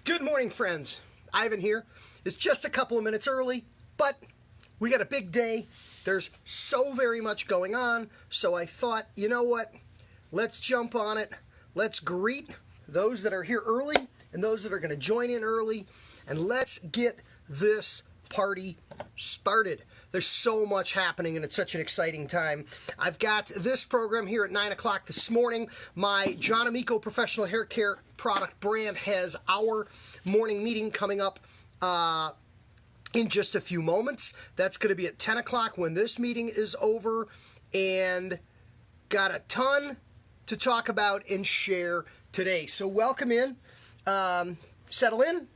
Good morning, friends. Ivan here. It's just a couple of minutes early, but we got a big day. There's so very much going on, so I thought, you know what? Let's jump on it. Let's greet those that are here early and those that are going to join in early, and let's get this party started. There's so much happening, and it's such an exciting time. I've got this program here at 9 o'clock this morning. My John Amico Professional Hair Care product brand has our morning meeting coming up in just a few moments. That's going to be at 10 o'clock when this meeting is over, and got a ton to talk about and share today. So welcome in, settle in,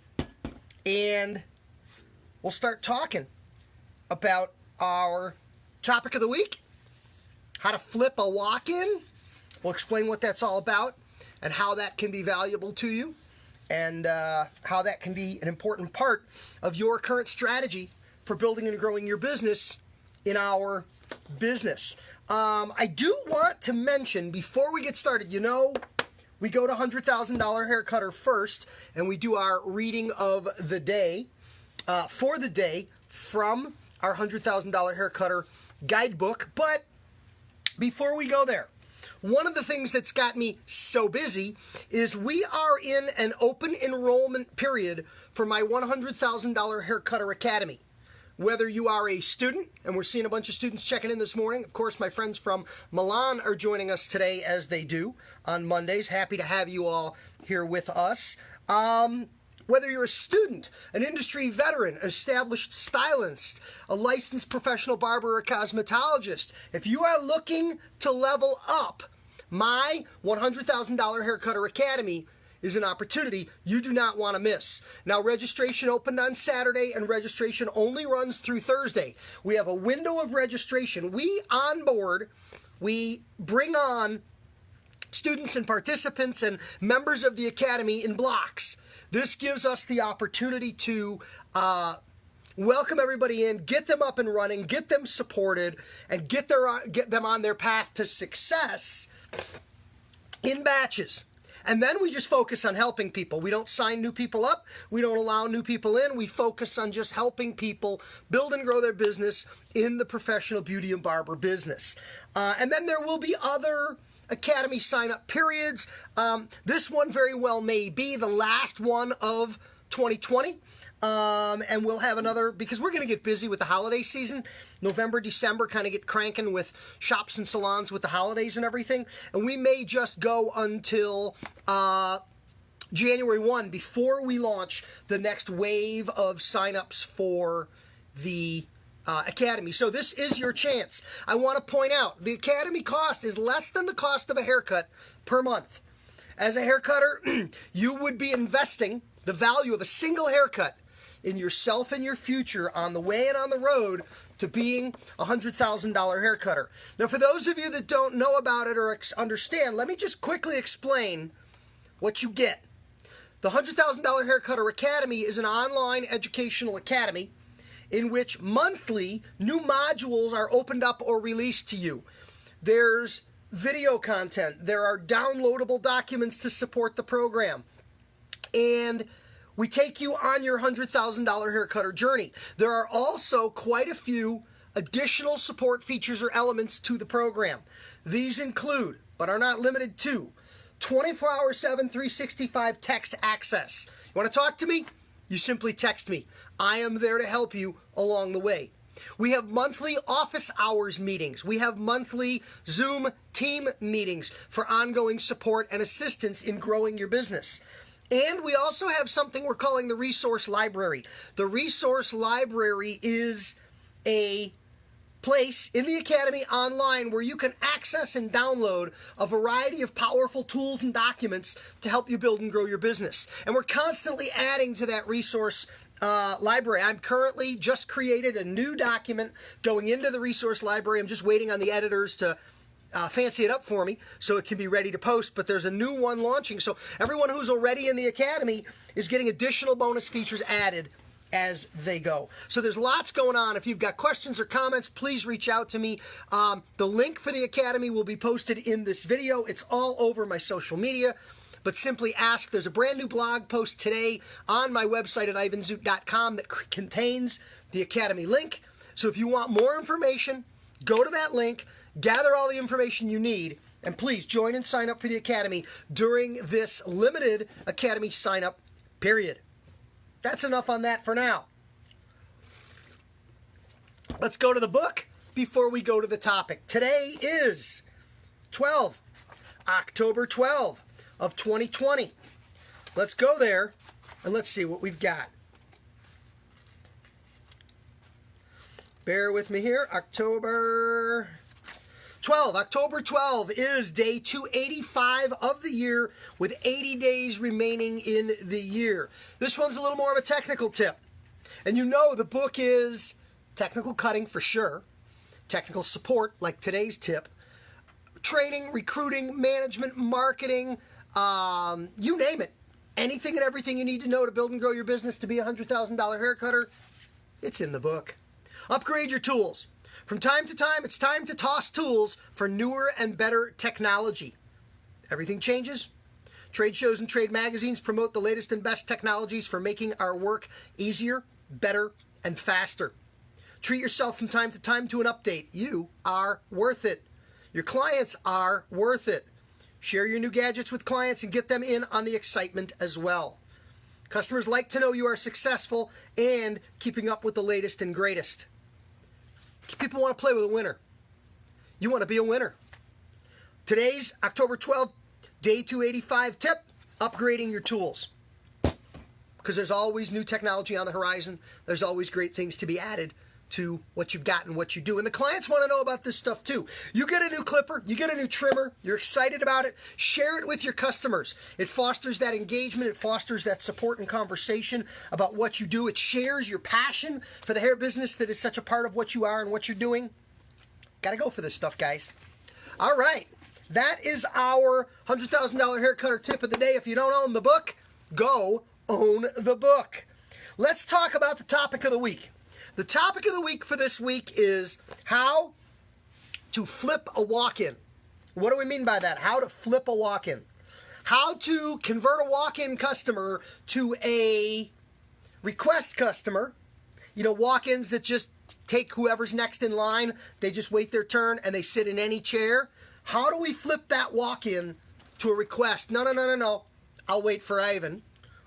and we'll start talking about our topic of the week, how to flip a walk-in. We'll explain what that's all about and how that can be valuable to you, and how that can be an important part of your current strategy for building and growing your business in our business. I do want to mention before we get started, you know, we go to $100,000 Hair Cutter first, and we do our reading of the day for the day from our $100,000 Hair Cutter guidebook. But before we go there, one of the things that's got me so busy is we are in an open enrollment period for my $100,000 Hair Cutter Academy. Whether you are a student, and we're seeing a bunch of students checking in this morning. Of course, my friends from Milan are joining us today, as they do on Mondays. Happy to have you all here with us. Whether you're a student, an industry veteran, established stylist, a licensed professional barber or cosmetologist, if you are looking to level up, my $100,000 Hair Cutter Academy is an opportunity you do not want to miss. Now, registration opened on Saturday, and registration only runs through Thursday. We have a window of registration. We onboard, we bring on students and participants and members of the Academy in blocks. This gives us the opportunity to welcome everybody in, get them up and running, get them supported, and get them on their path to success in batches. And then we just focus on helping people. We don't sign new people up. We don't allow new people in. We focus on just helping people build and grow their business in the professional beauty and barber business. And then there will be other Academy sign-up periods. This one very well may be the last one of 2020. And we'll have another, because we're going to get busy with the holiday season. November, December kind of get cranking with shops and salons with the holidays and everything. And we may just go until January 1 before we launch the next wave of signups for the Academy. So this is your chance. I want to point out the Academy cost is less than the cost of a haircut per month. As a hair cutter, you would be investing the value of a single haircut in yourself and your future on the way and on the road to being a $100,000 hair cutter. Now, for those of you that don't know about it or understand, let me just quickly explain what you get. The $100,000 Hair Cutter Academy is an online educational academy in which monthly new modules are opened up or released to you. There's video content. There are downloadable documents to support the program. And we take you on your $100,000 hair cutter journey. There are also quite a few additional support features or elements to the program. These include, but are not limited to, 24-hour 365 text access. You want to talk to me? You simply text me. I am there to help you along the way. We have monthly office hours meetings. We have monthly Zoom team meetings for ongoing support and assistance in growing your business. And we also have something we're calling the Resource Library. The Resource Library is a place in the Academy online where you can access and download a variety of powerful tools and documents to help you build and grow your business. And we're constantly adding to that resource library. I'm currently just created a new document going into the Resource Library. I'm just waiting on the editors to fancy it up for me so it can be ready to post, but there's a new one launching. So everyone who's already in the Academy is getting additional bonus features added as they go. So there's lots going on. If you've got questions or comments, please reach out to me. The link for the Academy will be posted in this video. It's all over my social media. but simply ask. There's a brand new blog post today on my website at ivanzoot.com that contains the Academy link. So if you want more information, go to that link, gather all the information you need, and please join and sign up for the Academy during this limited Academy sign-up period. That's enough on that for now. Let's go to the book before we go to the topic. Today is October 12 of 2020. Let's go there and let's see what we've got. Bear with me here. October 12 is day 285 of the year with 80 days remaining in the year. This one's a little more of a technical tip. And you know the book is technical cutting for sure, technical support like today's tip, training, recruiting, management, marketing, you name it. Anything and everything you need to know to build and grow your business to be a $100,000 hair cutter, it's in the book. Upgrade your tools. From time to time, it's time to toss tools for newer and better technology. Everything changes. Trade shows and trade magazines promote the latest and best technologies for making our work easier, better, and faster. Treat yourself from time to time to an update. You are worth it. Your clients are worth it. Share your new gadgets with clients and get them in on the excitement as well. Customers like to know you are successful and keeping up with the latest and greatest. People want to play with a winner. You want to be a winner. Today's October 12th, day 285 tip, upgrading your tools. Because there's always new technology on the horizon. There's always great things to be added to what you've got and what you do. And the clients want to know about this stuff too. You get a new clipper, you get a new trimmer, you're excited about it, share it with your customers. It fosters that engagement, it fosters that support and conversation about what you do. It shares your passion for the hair business that is such a part of what you are and what you're doing. Gotta go for this stuff, guys. All right, that is our $100,000 hair cutter tip of the day. If you don't own the book, go own the book. Let's talk about the topic of the week. The topic of the week for this week is how to flip a walk-in. What do we mean by that? How to flip a walk-in. How to convert a walk-in customer to a request customer. You know, walk-ins that just take whoever's next in line. They just wait their turn and they sit in any chair. How do we flip that walk-in to a request? No. I'll wait for Ivan.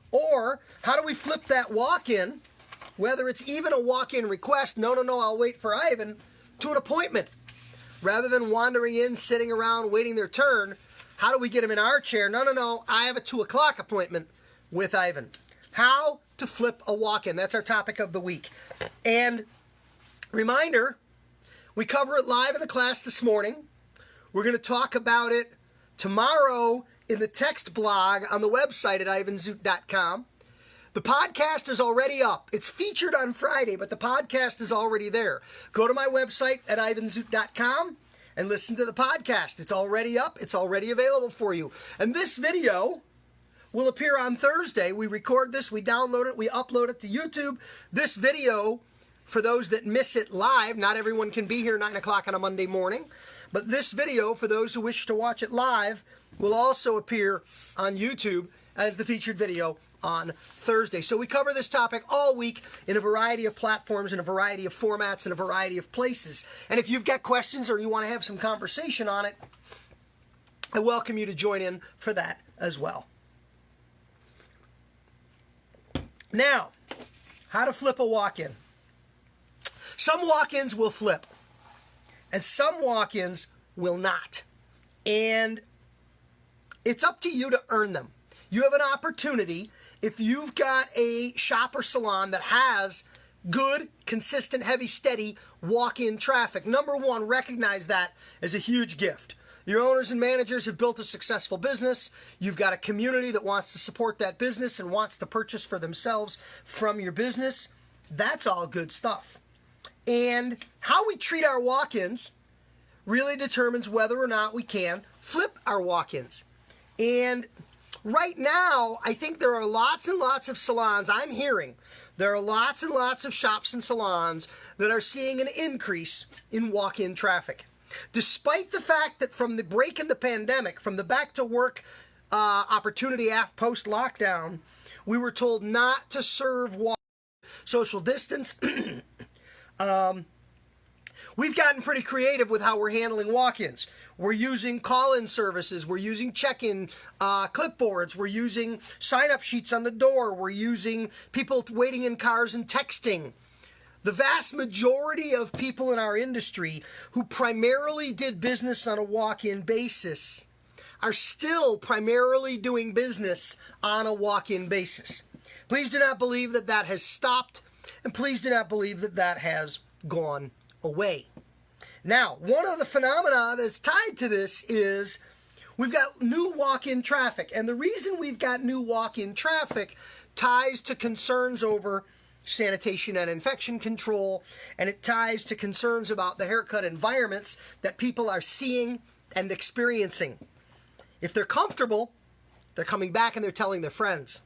Or how do we flip that walk-in, whether it's even a walk-in request, no, I'll wait for Ivan, to an appointment. Rather than wandering in, sitting around, waiting their turn, how do we get him in our chair? No, I have a 2 o'clock appointment with Ivan. How to flip a walk-in. That's our topic of the week. And reminder, we cover it live in the class this morning. We're going to talk about it tomorrow in the text blog on the website at ivanzoot.com. The podcast is already up. It's featured on Friday, but the podcast is already there. Go to my website at ivanzoot.com and listen to the podcast. It's already up. It's already available for you. And this video will appear on Thursday. We record this, we download it, we upload it to YouTube. This video, for those that miss it live, not everyone can be here 9 o'clock on a Monday morning, but this video, for those who wish to watch it live, will also appear on YouTube as the featured video on Thursday. So we cover this topic all week in a variety of platforms, in a variety of formats, in a variety of places. And if you've got questions or you want to have some conversation on it, I welcome you to join in for that as well. Now, how to flip a walk-in. Some walk-ins will flip, and some walk-ins will not. And it's up to you to earn them. You have an opportunity. If you've got a shop or salon that has good, consistent, heavy, steady walk-in traffic, number one, recognize that as a huge gift. Your owners and managers have built a successful business. You've got a community that wants to support that business and wants to purchase for themselves from your business. That's all good stuff. And how we treat our walk-ins really determines whether or not we can flip our walk-ins. And right now, I think there are lots and lots of salons. I'm hearing there are lots and lots of shops and salons that are seeing an increase in walk-in traffic. Despite the fact that from the break in the pandemic, from the back to work opportunity after post-lockdown, we were told not to serve water, social distance. We've gotten pretty creative with how we're handling walk-ins. We're using call-in services. We're using check-in clipboards. We're using sign-up sheets on the door. We're using people waiting in cars and texting. The vast majority of people in our industry who primarily did business on a walk-in basis are still primarily doing business on a walk-in basis. Please do not believe that that has stopped, and please do not believe that that has gone away. Now, one of the phenomena that's tied to this is we've got new walk-in traffic, and the reason we've got new walk-in traffic ties to concerns over sanitation and infection control, and it ties to concerns about the haircut environments that people are seeing and experiencing. If they're comfortable, they're coming back and they're telling their friends.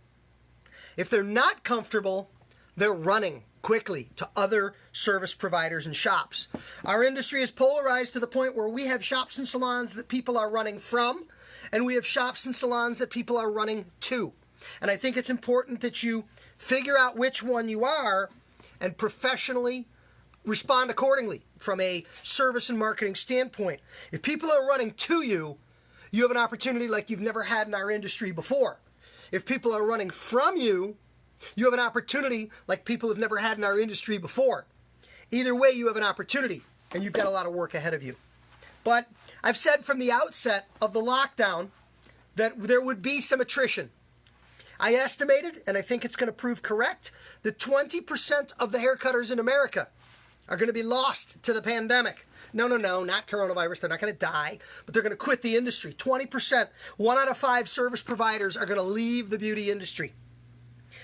If they're not comfortable, they're running quickly to other service providers and shops. Our industry is polarized to the point where we have shops and salons that people are running from, and we have shops and salons that people are running to. And I think it's important that you figure out which one you are and professionally respond accordingly from a service and marketing standpoint. If people are running to you, you have an opportunity like you've never had in our industry before. If people are running from you, you have an opportunity like people have never had in our industry before. Either way, you have an opportunity, and you've got a lot of work ahead of you. But I've said from the outset of the lockdown that there would be some attrition. I estimated, and I think it's going to prove correct, that 20% of the haircutters in America are going to be lost to the pandemic. No, not coronavirus. They're not going to die, but they're going to quit the industry. 20%, 1 out of 5 service providers are going to leave the beauty industry.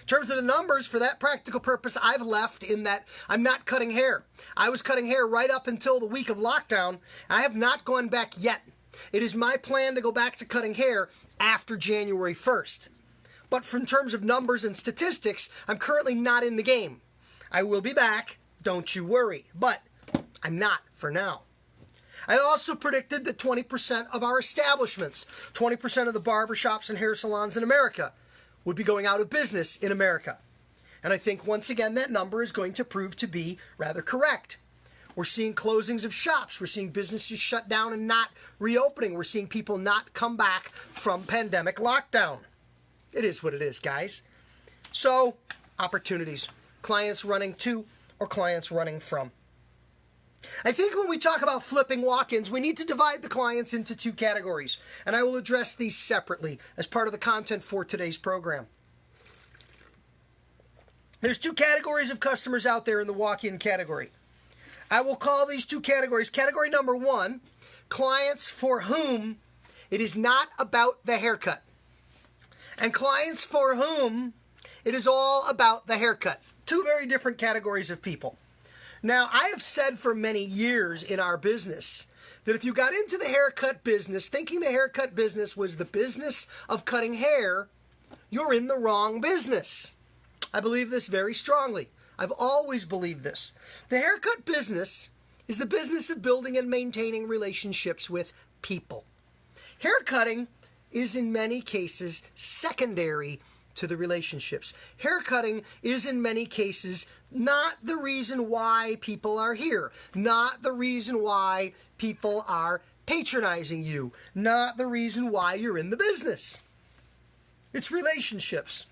In terms of the numbers, for that practical purpose, I've left in that I'm not cutting hair. I was cutting hair right up until the week of lockdown. I have not gone back yet. It is my plan to go back to cutting hair after January 1st. But in terms of numbers and statistics, I'm currently not in the game. I will be back, don't you worry, but I'm not for now. I also predicted that 20% of our establishments, 20% of the barbershops and hair salons in America, would be going out of business in America. And I think, once again, that number is going to prove to be rather correct. We're seeing closings of shops. We're seeing businesses shut down and not reopening. We're seeing people not come back from pandemic lockdown. It is what it is, guys. So, opportunities. Clients running to or clients running from. I think when we talk about flipping walk-ins, we need to divide the clients into 2 categories, and I will address these separately as part of the content for today's program. There's 2 categories of customers out there in the walk-in category. I will call these 2 categories. Category number 1, clients for whom it is not about the haircut. And clients for whom it is all about the haircut. 2 very different categories of people. Now, I have said for many years in our business that if you got into the haircut business thinking the haircut business was the business of cutting hair, you're in the wrong business. I believe this very strongly. I've always believed this. The haircut business is the business of building and maintaining relationships with people. Haircutting is in many cases secondary to the relationships. Haircutting is in many cases not the reason why people are here, not the reason why people are patronizing you, not the reason why you're in the business. It's relationships.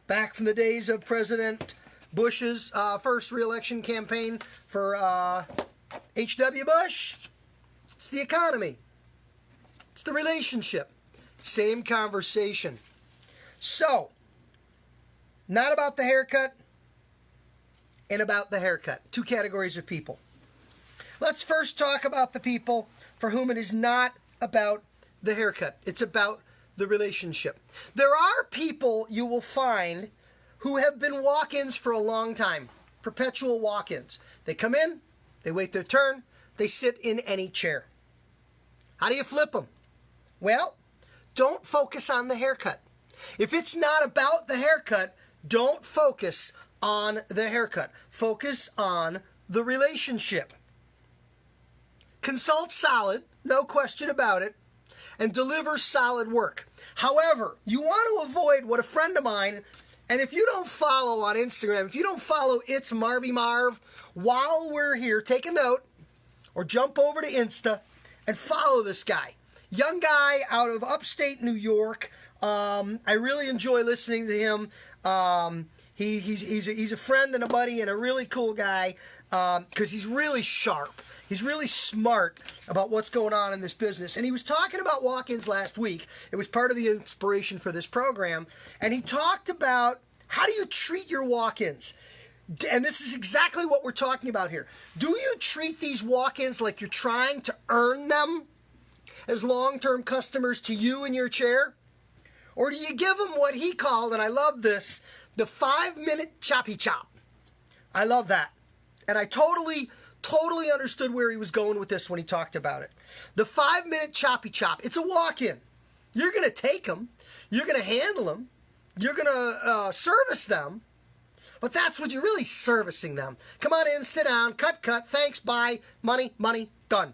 Back from the days of President Bush's first re-election campaign for H.W. Bush, it's the economy. It's the relationship. Same conversation. So, not about the haircut and about the haircut. 2 categories of people. Let's first talk about the people for whom it is not about the haircut. It's about the relationship. There are people you will find who have been walk-ins for a long time. Perpetual walk-ins. They come in, they wait their turn, they sit in any chair. How do you flip them? Well, don't focus on the haircut. If it's not about the haircut, don't focus on the haircut. Focus on the relationship. Consult solid, no question about it. and deliver solid work. However, you want to avoid what a friend of mine, and if you don't follow on Instagram, if you don't follow It's Marby Marv, while we're here, take a note or jump over to Insta and follow this guy. Young guy out of upstate New York. I really enjoy listening to him. He's a friend and a buddy and a really cool guy because he's really sharp. He's really smart about what's going on in this business. And he was talking about walk-ins last week. It was part of the inspiration for this program. And he talked about how do you treat your walk-ins? And this is exactly what we're talking about here. Do you treat these walk-ins like you're trying to earn them as long-term customers to you and your chair? Or do you give them what he called, and I love this, the 5-minute choppy chop? I love that. And I totally understood where he was going with this when he talked about it. The 5-minute choppy chop. It's a walk-in. You're going to take them. You're going to handle them. You're going to service them. But that's what you're really servicing them. Come on in, sit down, cut, thanks, bye, money, done.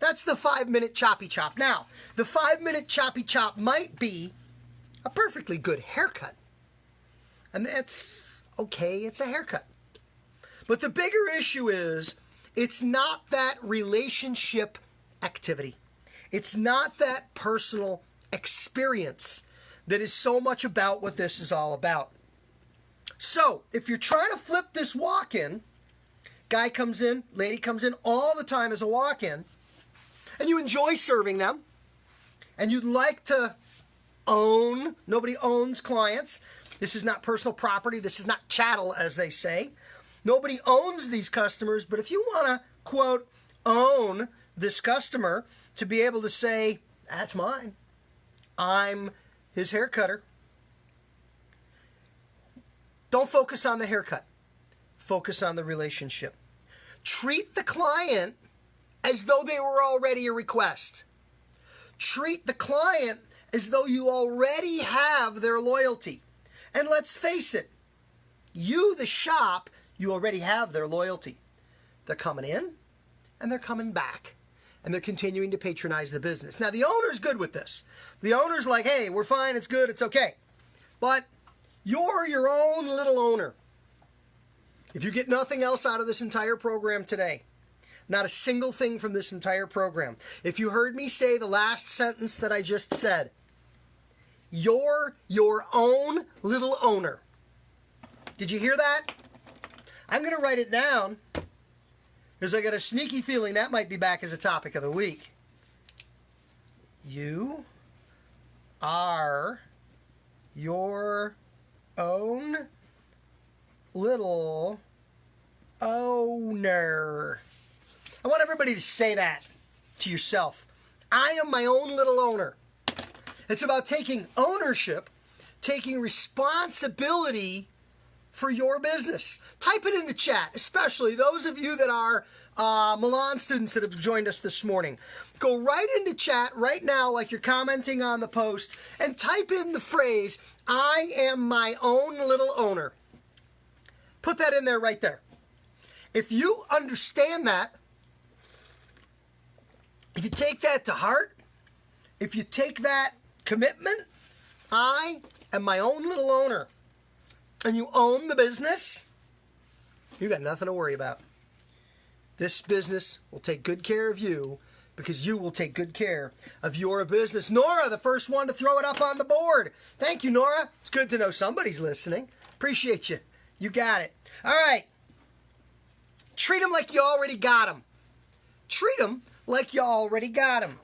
That's the 5-minute choppy chop. Now, the 5-minute choppy chop might be a perfectly good haircut. And that's okay, it's a haircut. But the bigger issue is, it's not that relationship activity. It's not that personal experience that is so much about what this is all about. So, if you're trying to flip this walk-in, guy comes in, lady comes in all the time as a walk-in, and you enjoy serving them, and you'd like to own, nobody owns clients. This is not personal property. This is not chattel, as they say. Nobody owns these customers, but if you want to, quote, own this customer to be able to say, that's mine, I'm his hair cutter, don't focus on the haircut. Focus on the relationship. Treat the client as though they were already a request. Treat the client as though you already have their loyalty. And let's face it, you, the shop, you already have their loyalty. They're coming in and they're coming back. And they're continuing to patronize the business. Now, the owner's good with this. The owner's like, hey, we're fine, it's good, it's okay. But you're your own little owner. If you get nothing else out of this entire program today, not a single thing from this entire program, if you heard me say the last sentence that I just said, you're your own little owner. Did you hear that? I'm going to write it down because I got a sneaky feeling that might be back as a topic of the week. You are your own little owner. I want everybody to say that to yourself. I am my own little owner. It's about taking ownership, taking responsibility for your business. Type it in the chat, especially those of you that are Milan students that have joined us this morning. Go right into chat right now like you're commenting on the post and type in the phrase, I am my own little owner. Put that in there right there. If you understand that, if you take that to heart, if you take that commitment, I am my own little owner, and you own the business, you got nothing to worry about. This business will take good care of you because you will take good care of your business. Nora, the first one to throw it up on the board. Thank you, Nora. It's good to know somebody's listening. Appreciate you. You got it. All right. Treat them like you already got them. Treat them like you already got them.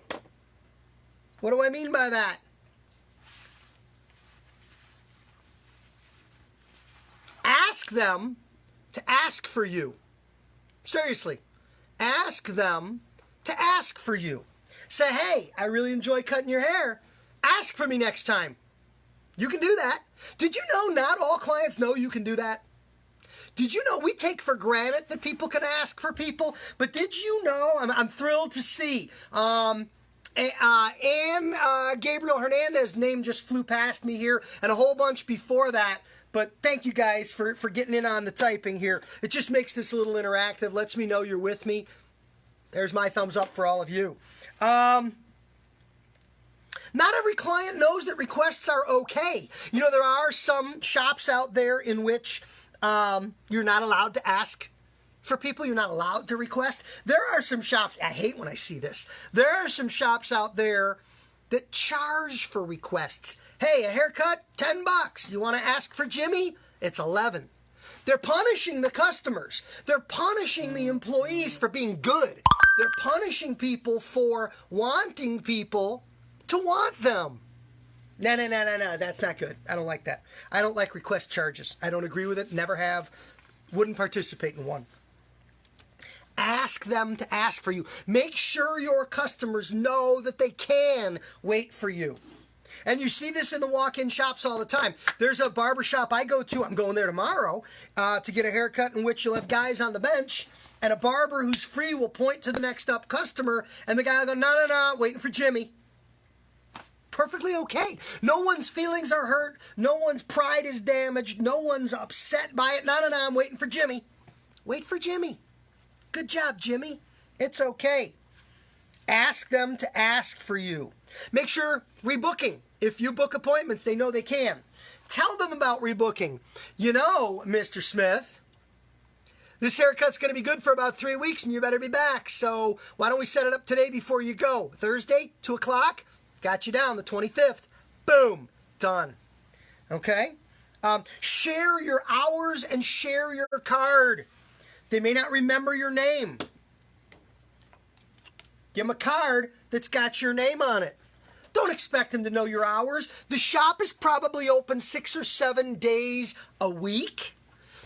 What do I mean by that? Ask them to ask for you. Seriously. Ask them to ask for you. Say, hey, I really enjoy cutting your hair. Ask for me next time. You can do that. Did you know not all clients know you can do that? Did you know we take for granted that people can ask for people? But did you know, I'm thrilled to see, Ann Gabriel Hernandez name just flew past me here, and a whole bunch before that. But thank you guys for getting in on the typing here. It just makes this a little interactive, lets me know you're with me. There's my thumbs up for all of you. Not every client knows that requests are okay. You know, there are some shops out there in which you're not allowed to ask for people. You're not allowed to request. There are some shops, I hate when I see this. There are some shops out there that charge for requests. Hey, a haircut, $10. You want to ask for Jimmy? It's 11. They're punishing the customers. They're punishing the employees for being good. They're punishing people for wanting people to want them. No, that's not good. I don't like that. I don't like request charges. I don't agree with it, never have, wouldn't participate in one. Ask them to ask for you. Make sure your customers know that they can wait for you. And you see this in the walk-in shops all the time. There's a barber shop I go to. I'm going there tomorrow to get a haircut in which you'll have guys on the bench, and a barber who's free will point to the next up customer, and the guy will go, no, waiting for Jimmy. Perfectly okay. No one's feelings are hurt. No one's pride is damaged. No one's upset by it. No, I'm waiting for Jimmy. Wait for Jimmy. Good job, Jimmy. It's okay. Ask them to ask for you. Make sure rebooking. If you book appointments, they know they can. Tell them about rebooking. You know, Mr. Smith, this haircut's going to be good for about 3 weeks and you better be back. So why don't we set it up today before you go? Thursday, 2 o'clock, got you down the 25th. Boom, done. Okay? Share your hours and share your card. They may not remember your name. Give them a card that's got your name on it. Don't expect them to know your hours. The shop is probably open 6 or 7 days a week.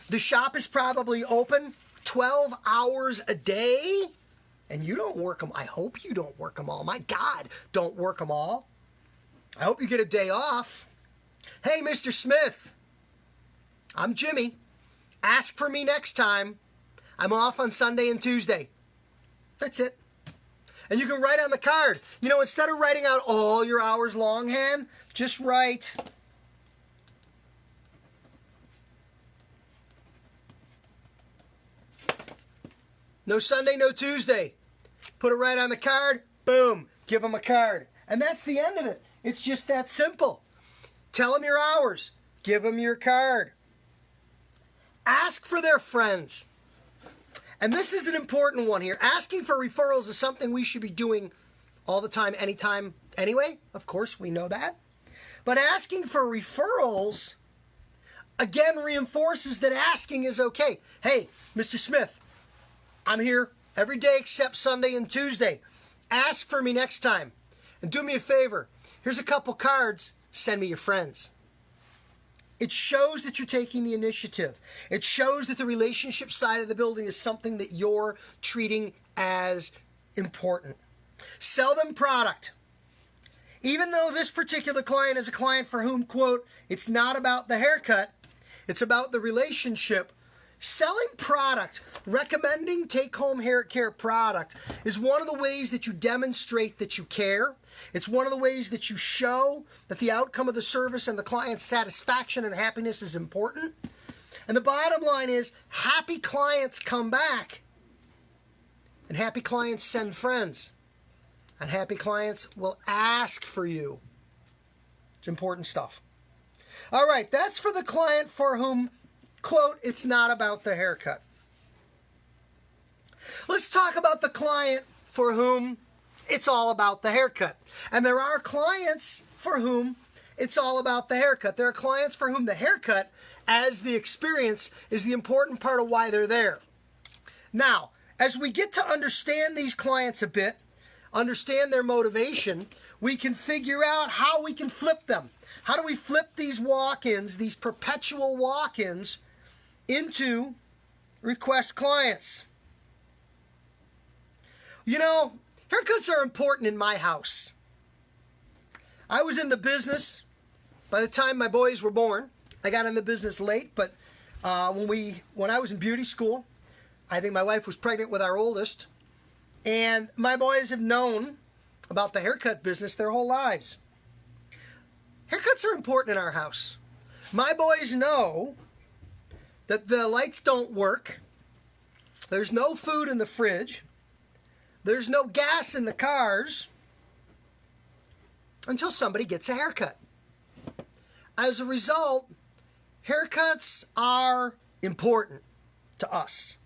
The shop is probably open 12 hours a day. And you don't work them. I hope you don't work them all. My God, don't work them all. I hope you get a day off. Hey, Mr. Smith, I'm Jimmy. Ask for me next time. I'm off on Sunday and Tuesday. That's it. And you can write on the card. You know, instead of writing out all your hours longhand, just write no Sunday, no Tuesday. Put it right on the card. Boom. Give them a card. And that's the end of it. It's just that simple. Tell them your hours. Give them your card. Ask for their friends. And this is an important one here. Asking for referrals is something we should be doing all the time, anytime, anyway. Of course, we know that. But asking for referrals, again, reinforces that asking is okay. Hey, Mr. Smith, I'm here every day except Sunday and Tuesday. Ask for me next time. And do me a favor. Here's a couple cards. Send me your friends. It shows that you're taking the initiative. It shows that the relationship side of the building is something that you're treating as important. Sell them product. Even though this particular client is a client for whom, quote, it's not about the haircut, it's about the relationship. Selling product, recommending take-home hair care product is one of the ways that you demonstrate that you care. It's one of the ways that you show that the outcome of the service and the client's satisfaction and happiness is important. And the bottom line is, happy clients come back, and happy clients send friends, and happy clients will ask for you. It's important stuff. All right, that's for the client for whom, quote, it's not about the haircut. Let's talk about the client for whom it's all about the haircut. And there are clients for whom it's all about the haircut. There are clients for whom the haircut, as the experience, is the important part of why they're there. Now, as we get to understand these clients a bit, understand their motivation, we can figure out how we can flip them. How do we flip these walk-ins, these perpetual walk-ins, into request clients? You know, haircuts are important in my house. I was in the business by the time my boys were born. I got in the business late, but when I was in beauty school, I think my wife was pregnant with our oldest, and my boys have known about the haircut business their whole lives. Haircuts are important in our house. My boys know that the lights don't work, there's no food in the fridge, there's no gas in the cars, until somebody gets a haircut. As a result, haircuts are important to us.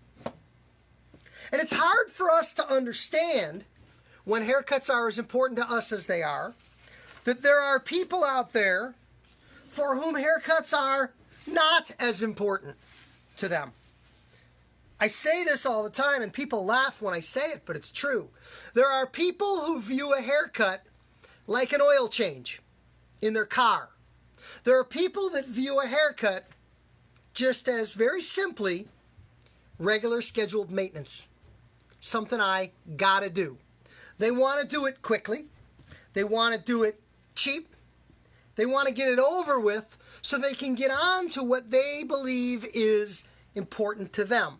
And it's hard for us to understand, when haircuts are as important to us as they are, that there are people out there for whom haircuts are not as important to them. I say this all the time, and people laugh when I say it, but it's true. There are people who view a haircut like an oil change in their car. There are people that view a haircut just as, very simply, regular scheduled maintenance. Something I gotta do. They want to do it quickly. They want to do it cheap. They want to get it over with so they can get on to what they believe is important to them.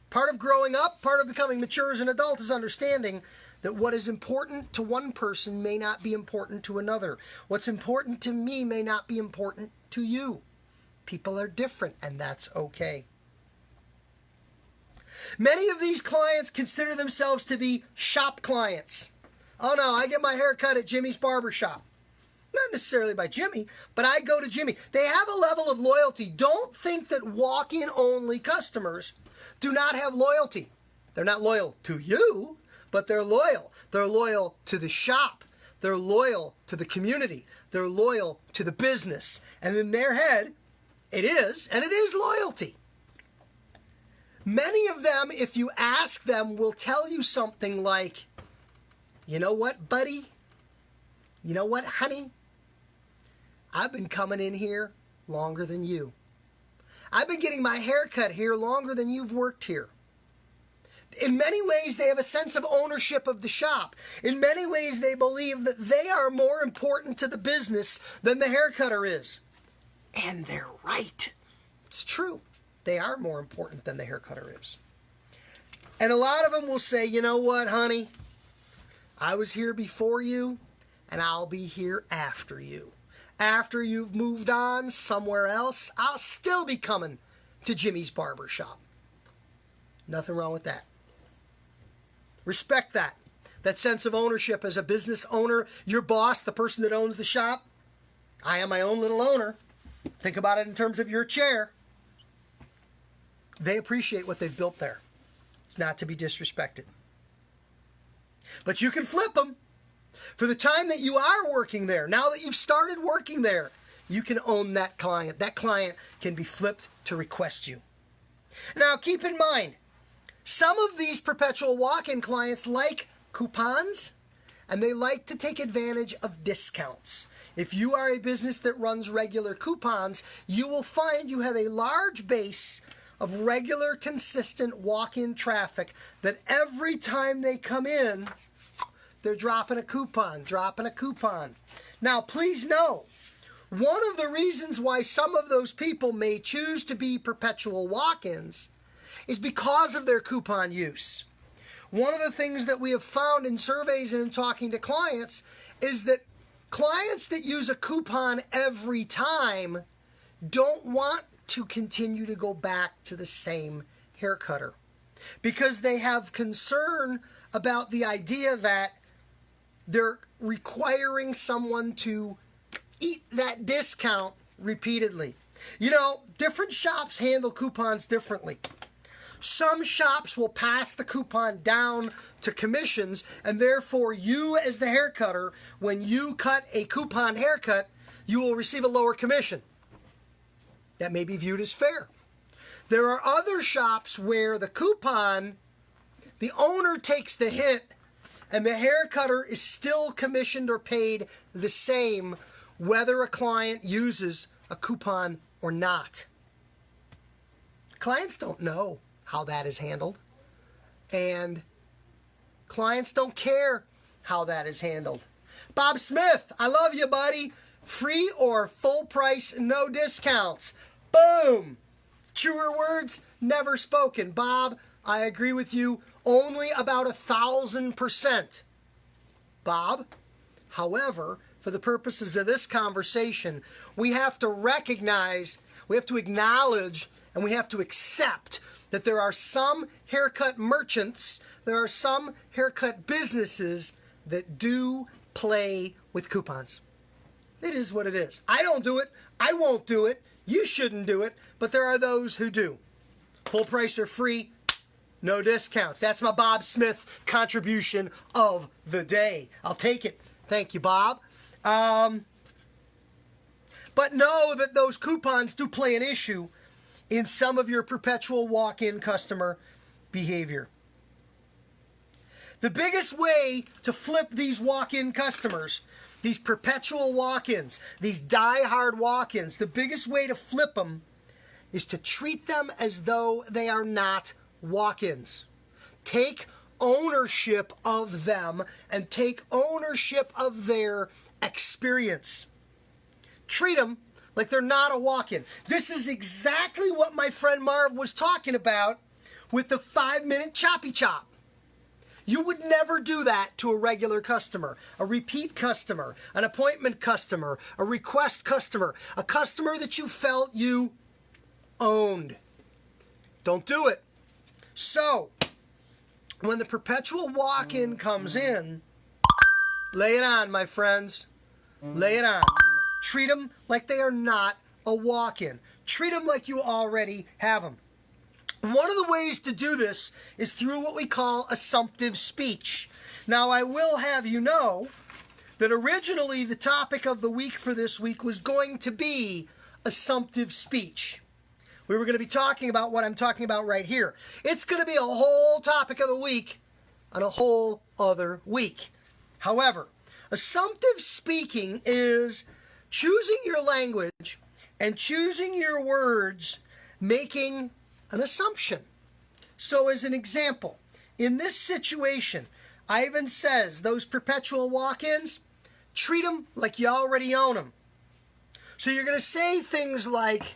Part of growing up, part of becoming mature as an adult is understanding that what is important to one person may not be important to another. What's important to me may not be important to you. People are different, and that's okay. Many of these clients consider themselves to be shop clients. Oh no, I get my hair cut at Jimmy's barber shop. Not necessarily by Jimmy, but I go to Jimmy. They have a level of loyalty. Don't think that walk-in only customers do not have loyalty. They're not loyal to you, but they're loyal. They're loyal to the shop. They're loyal to the community. They're loyal to the business. And in their head, it is loyalty. Many of them, if you ask them, will tell you something like, you know what, buddy? You know what, honey? I've been coming in here longer than you. I've been getting my hair cut here longer than you've worked here. In many ways, they have a sense of ownership of the shop. In many ways, they believe that they are more important to the business than the haircutter is. And they're right. It's true. They are more important than the haircutter is. And a lot of them will say, you know what, honey? I was here before you, and I'll be here after you. After you've moved on somewhere else, I'll still be coming to Jimmy's barber shop. Nothing wrong with that. Respect that. That sense of ownership as a business owner. Your boss, the person that owns the shop. I am my own little owner. Think about it in terms of your chair. They appreciate what they've built there. It's not to be disrespected. But you can flip them. For the time that you are working there, now that you've started working there, you can own that client. That client can be flipped to request you. Now, keep in mind, some of these perpetual walk-in clients like coupons, and they like to take advantage of discounts. If you are a business that runs regular coupons, you will find you have a large base of regular, consistent walk-in traffic that every time they come in, they're dropping a coupon. Now, please know, one of the reasons why some of those people may choose to be perpetual walk-ins is because of their coupon use. One of the things that we have found in surveys and in talking to clients is that clients that use a coupon every time don't want to continue to go back to the same haircutter because they have concern about the idea that they're requiring someone to eat that discount repeatedly. You know, different shops handle coupons differently. Some shops will pass the coupon down to commissions, and therefore you as the haircutter, when you cut a coupon haircut, you will receive a lower commission. That may be viewed as fair. There are other shops where the coupon, the owner takes the hit, and the haircutter is still commissioned or paid the same whether a client uses a coupon or not. Clients don't know how that is handled, and clients don't care how that is handled. Bob Smith, I love you, buddy. Free or full price, no discounts. Boom. Truer words never spoken. Bob, I agree with you only about 1,000%. Bob, however, for the purposes of this conversation, we have to recognize, we have to acknowledge, and we have to accept that there are some haircut merchants, there are some haircut businesses that do play with with coupons. It is what it is. I don't do it. I won't do it. You shouldn't do it. But there are those who do. Full price or free, no discounts. That's my Bob Smith contribution of the day. I'll take it. Thank you, Bob. But know that those coupons do play an issue in some of your perpetual walk-in customer behavior. The biggest way to flip these walk-in customers, these perpetual walk-ins, these die-hard walk-ins, the biggest way to flip them is to treat them as though they are not walk-ins. Take ownership of them and take ownership of their experience. Treat them like they're not a walk-in. This is exactly what my friend Marv was talking about with the 5-minute choppy chop. You would never do that to a regular customer, a repeat customer, an appointment customer, a request customer, a customer that you felt you owned. Don't do it. So, when the perpetual walk-in comes in, lay it on, my friends. Lay it on. Treat them like they are not a walk-in. Treat them like you already have them. One of the ways to do this is through what we call assumptive speech. Now, I will have you know that originally the topic of the week for this week was going to be assumptive speech. We were going to be talking about what I'm talking about right here. It's going to be a whole topic of the week on a whole other week. However, assumptive speaking is choosing your language and choosing your words, making an assumption. So as an example, in this situation, Ivan says those perpetual walk-ins, treat them like you already own them. So you're going to say things like,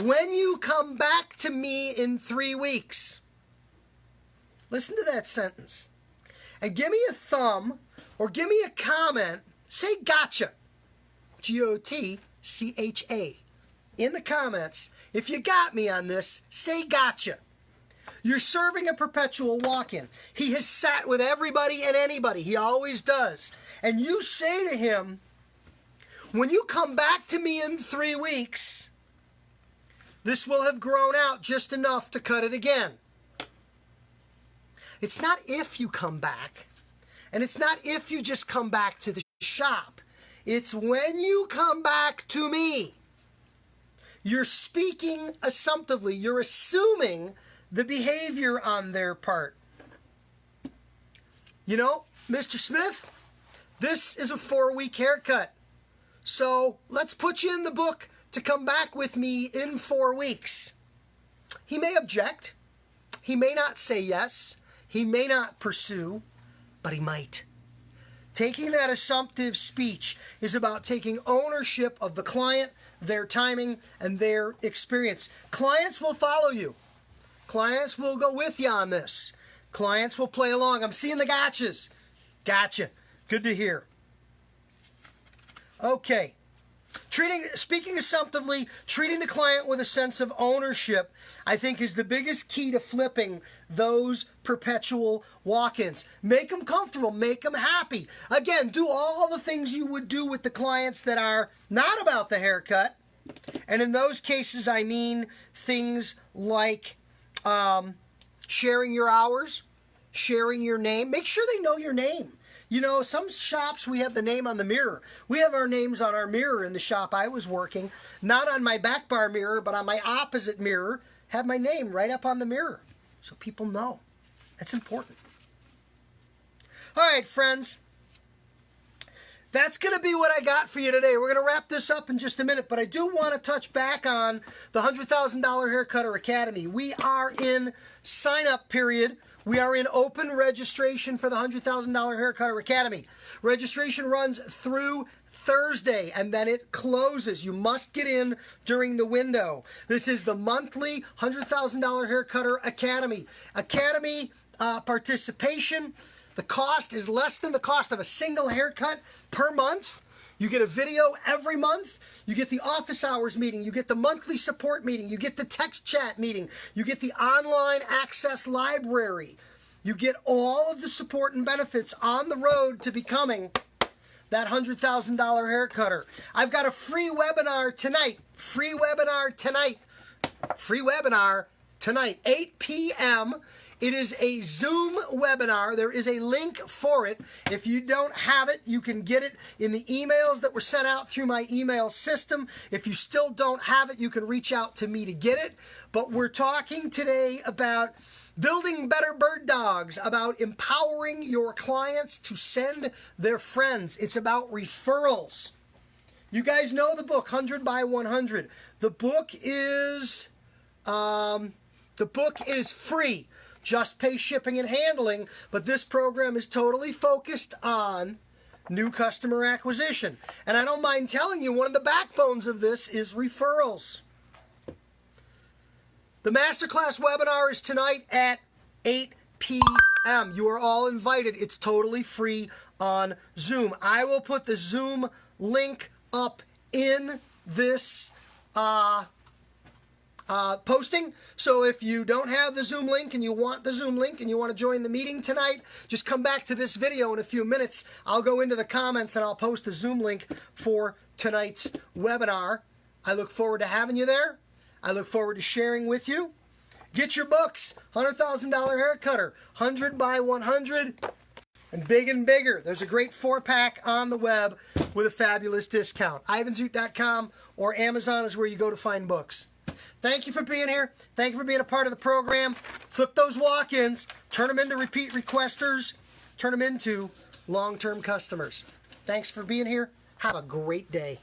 when you come back to me in 3 weeks. Listen to that sentence. And give me a thumb or give me a comment. Say gotcha. G-O-T-C-H-A. In the comments, if you got me on this, say gotcha. You're serving a perpetual walk-in. He has sat with everybody and anybody. He always does. And you say to him, when you come back to me in 3 weeks, this will have grown out just enough to cut it again. It's not if you come back, and it's not if you just come back to the shop. It's when you come back to me. You're speaking assumptively. You're assuming the behavior on their part. You know, Mr. Smith, this is a 4-week haircut. So let's put you in the book to come back with me in 4 weeks. He may object. He may not say yes. He may not pursue, but he might. Taking that assumptive speech is about taking ownership of the client, their timing, and their experience. Clients will follow you. Clients will go with you on this. Clients will play along. I'm seeing the gotchas. Gotcha. Good to hear. Okay. Speaking assumptively, treating the client with a sense of ownership, I think is the biggest key to flipping those perpetual walk-ins. Make them comfortable, make them happy. Again, do all the things you would do with the clients that are not about the haircut. And in those cases, I mean things like sharing your hours, sharing your name. Make sure they know your name. You know, some shops, we have the name on the mirror. We have our names on our mirror in the shop I was working. Not on my back bar mirror, but on my opposite mirror. Have my name right up on the mirror so people know. That's important. All right, friends. That's going to be what I got for you today. We're going to wrap this up in just a minute, but I do want to touch back on the $100,000 Haircutter Academy. We are in sign-up period. We are in open registration for the $100,000 Haircutter Academy. Registration runs through Thursday, and then it closes. You must get in during the window. This is the monthly $100,000 Haircutter Academy. Academy participation. The cost is less than the cost of a single haircut per month. You get a video every month. You get the office hours meeting. You get the monthly support meeting. You get the text chat meeting. You get the online access library. You get all of the support and benefits on the road to becoming that $100,000 hair cutter. I've got a free webinar tonight. Free webinar tonight. Free webinar tonight, 8 p.m. It is a Zoom webinar. There is a link for it. If you don't have it, you can get it in the emails that were sent out through my email system. If you still don't have it, you can reach out to me to get it. But we're talking today about building better bird dogs, about empowering your clients to send their friends. It's about referrals. You guys know the book, 100 by 100. The book is free. Just pay shipping and handling, but this program is totally focused on new customer acquisition. And I don't mind telling you, one of the backbones of this is referrals. The masterclass webinar is tonight at 8 p.m. You are all invited. It's totally free on Zoom. I will put the Zoom link up in this posting. So if you don't have the Zoom link and you want the Zoom link and you want to join the meeting tonight, just come back to this video in a few minutes. I'll go into the comments and I'll post the Zoom link for tonight's webinar. I look forward to having you there. I look forward to sharing with you. Get your books, $100,000 hair cutter, 100 by 100, and bigger. There's a great 4-pack on the web with a fabulous discount. ivanzoot.com or Amazon is where you go to find books. Thank you for being here. Thank you for being a part of the program. Flip those walk-ins. Turn them into repeat requesters. Turn them into long-term customers. Thanks for being here. Have a great day.